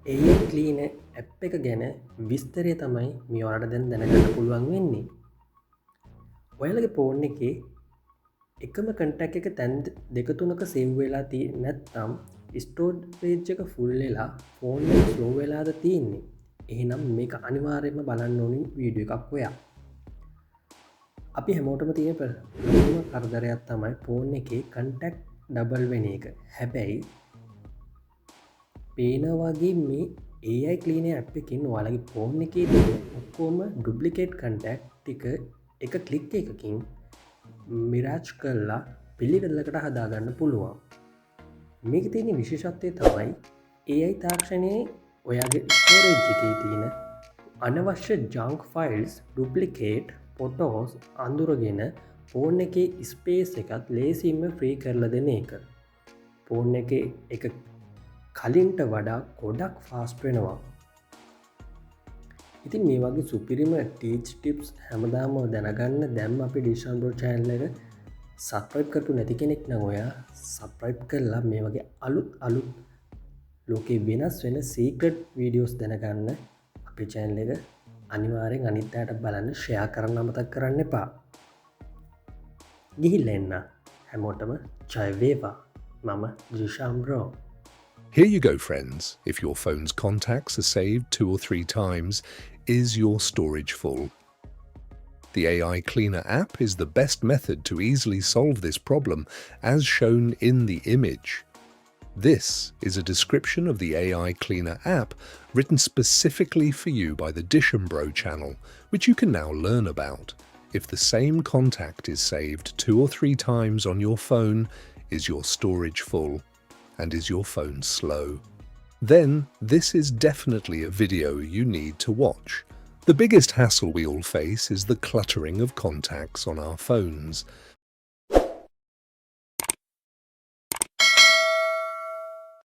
AI clean app එක ගැන විස්තරය තමයි මේ ඔයාලට දැන් දැනගන්න පුළුවන් වෙන්නේ. ඔයාලගේ ෆෝන් එකේ එකම කන්ටැක්ට් එක තැන් දෙක තුනක සේව් වෙලා නැත්නම් ස්ටෝරේජ් එක ෆුල් වෙලා ෆෝන් එක ස්ලෝ වෙලාද තියෙන්නේ. එහෙනම් මේක අනිවාර්යයෙන්ම බලන්න ඕනි වීඩියෝ එකක් ඔයා. අපි හැමෝටම තියෙන ප්‍රධානම කරදරයක් තමයි ෆෝන් එකේ කන්ටැක්ට් ඩබල් වෙන එක. හැබැයි පේන වගේ මේ AI clean ඇප් එකකින් ඔයාලගේ ෆෝන් එකේ තියෙන ඔක්කොම ඩුප්ලිකේට් කන්ටැක්ට් ටික එක ක්ලික් එකකින් මිරාජ් කරලා පිළිවෙලකට හදාගන්න පුළුවන්. මේක තියෙන විශේෂත්වය තමයි AI තාක්ෂණයේ ඔයාගේ ස්ටෝරේජ් එකේ තියෙන අනවශ්‍ය ජංක් ෆයිල්ස් ඩුප්ලිකේට් ෆොටෝස් අඳුරගෙන ෆෝන් එකේ ස්පේස් එකත් ලේසියෙන්ම ෆ්‍රී කරලා දෙන එක. ෆෝන් එකේ එක කලින්ට වඩා ගොඩක් ෆාස්ට් වෙනවා. ඉතින් මේ වගේ සුපිරිම ටීච් ටිප්ස් හැමදාම දැනගන්න දැම් අපි ඩිෂන්බෝ චෑනල් එක සබ්ස්ක්‍රයිබ් කරපු නැති කෙනෙක් නම් ඔයා සබ්ස්ක්‍රයිබ් කරලා මේ වගේ අලුත් ලෝකේ වෙනස් වෙන සීක්‍රට් වීඩියෝස් දැනගන්න අපේ චෑනල් එක අනිවාර්යෙන් අනිත් අයට බලන්න ෂෙයා කරන්න අමතක කරන්න එපා. ගිහිල්ලා එන්න. හැමෝටම ජය වේවා. මම ජිෂාම්බ්‍රෝ. Here you go, friends. If your phone's contacts are saved 2 or 3 times, is your storage full? The AI Cleaner app is the best method to easily solve this problem, as shown in the image. This is a description of the AI Cleaner app written specifically for you by the Dishambro channel, which you can now learn about. If the same contact is saved 2 or 3 times on your phone, is your storage full? And is your phone slow? Then this is definitely a video you need to watch. The biggest hassle we all face is the cluttering of contacts on our phones.